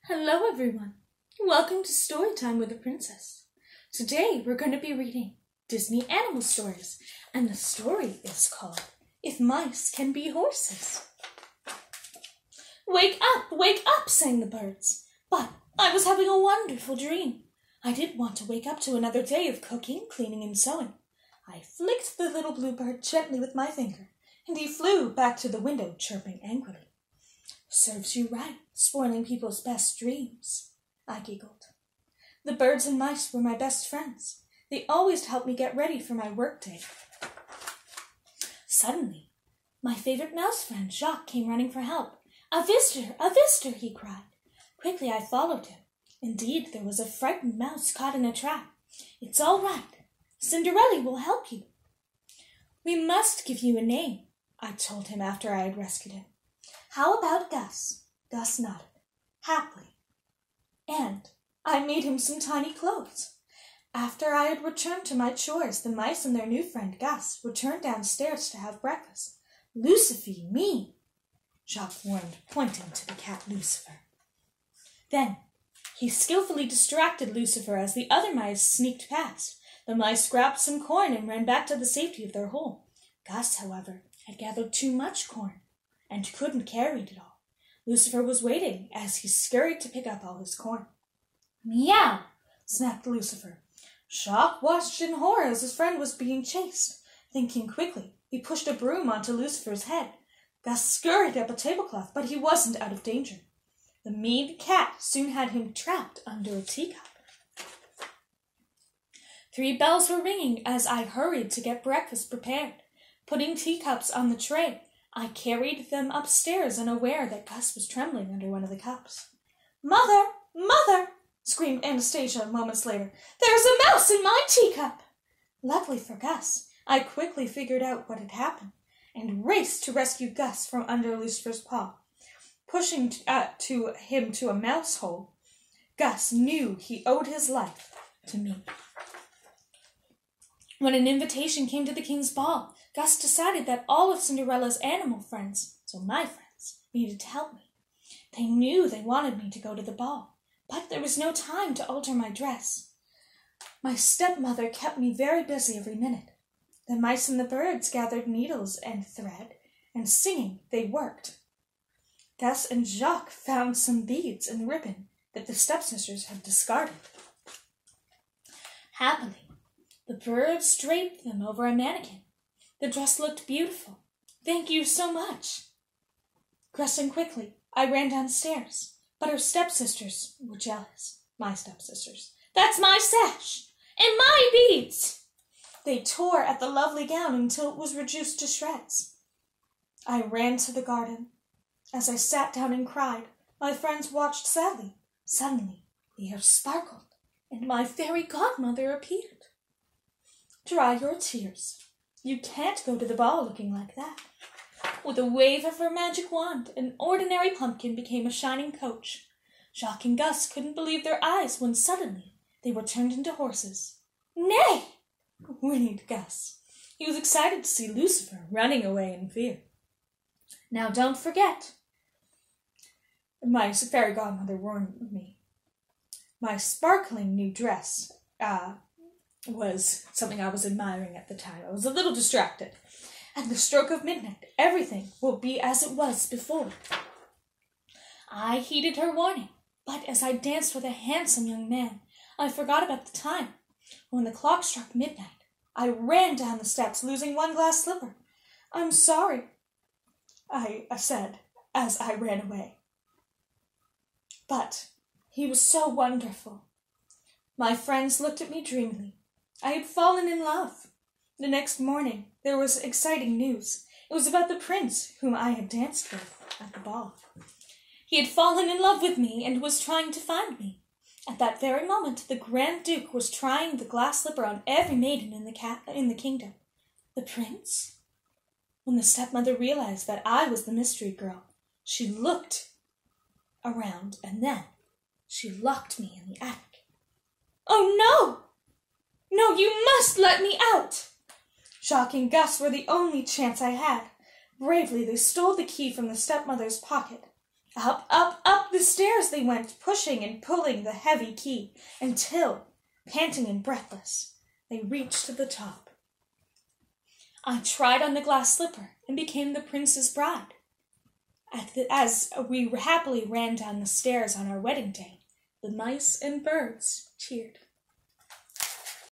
Hello everyone, welcome to Storytime with a Princess. Today we're going to be reading Disney animal stories, and the story is called If Mice Can Be Horses. Wake up, sang the birds. But I was having a wonderful dream. I didn't want to wake up to another day of cooking, cleaning, and sewing. I flicked the little bluebird gently with my finger, and he flew back to the window, chirping angrily. Serves you right, spoiling people's best dreams, I giggled. The birds and mice were my best friends. They always helped me get ready for my workday. Suddenly, my favorite mouse friend, Jacques, came running for help. A visitor, he cried. Quickly I followed him. Indeed, there was a frightened mouse caught in a trap. It's all right. Cinderella will help you. We must give you a name, I told him after I had rescued him. How about Gus? Gus nodded, happily. And I made him some tiny clothes. After I had returned to my chores, the mice and their new friend Gus returned downstairs to have breakfast. Lucifer, me, Jacques warned, pointing to the cat Lucifer. Then he skillfully distracted Lucifer as the other mice sneaked past. The mice grabbed some corn and ran back to the safety of their hole. Gus, however, had gathered too much corn and couldn't carry it all. Lucifer was waiting as he scurried to pick up all his corn. Meow, snapped Lucifer. Jacques watched in horror as his friend was being chased. Thinking quickly, he pushed a broom onto Lucifer's head. Gus scurried up a tablecloth, but he wasn't out of danger. The mean cat soon had him trapped under a teacup. 3 bells were ringing as I hurried to get breakfast prepared. Putting teacups on the tray, I carried them upstairs, unaware that Gus was trembling under one of the cups. Mother! Mother! Screamed Anastasia moments later. There's a mouse in my teacup! Luckily for Gus, I quickly figured out what had happened and raced to rescue Gus from under Lucifer's paw. Pushing him to a mouse hole, Gus knew he owed his life to me. When an invitation came to the king's ball, Gus decided that all of Cinderella's animal friends, so my friends, needed to help me. They knew they wanted me to go to the ball, but there was no time to alter my dress. My stepmother kept me very busy every minute. The mice and the birds gathered needles and thread, and singing they worked. Gus and Jacques found some beads and ribbon that the stepsisters had discarded. Happily, the birds draped them over a mannequin. The dress looked beautiful. Thank you so much. Dressing quickly, I ran downstairs, but her stepsisters were jealous. My stepsisters. That's my sash! And my beads! They tore at the lovely gown until it was reduced to shreds. I ran to the garden. As I sat down and cried, my friends watched sadly. Suddenly, the air sparkled, and my fairy godmother appeared. Dry your tears. You can't go to the ball looking like that. With a wave of her magic wand, an ordinary pumpkin became a shining coach. Jacques and Gus couldn't believe their eyes when suddenly they were turned into horses. Nay! Whinnied Gus. He was excited to see Lucifer running away in fear. Now don't forget, my fairy godmother warned me, my sparkling new dress was something I was admiring at the time. I was a little distracted. At the stroke of midnight, everything will be as it was before. I heeded her warning, but as I danced with a handsome young man, I forgot about the time. When the clock struck midnight, I ran down the steps, losing one glass slipper. I'm sorry, I said as I ran away. But he was so wonderful. My friends looked at me dreamily. I had fallen in love. The next morning, there was exciting news. It was about the prince whom I had danced with at the ball. He had fallen in love with me and was trying to find me. At that very moment, the Grand Duke was trying the glass slipper on every maiden in the kingdom. The prince? When the stepmother realized that I was the mystery girl, she looked around and then she locked me in the attic. Oh no! No, you must let me out! Jacques and Gus were the only chance I had. Bravely, they stole the key from the stepmother's pocket. Up, up, up the stairs they went, pushing and pulling the heavy key, until, panting and breathless, they reached the top. I tried on the glass slipper and became the prince's bride. As we happily ran down the stairs on our wedding day, the mice and birds cheered.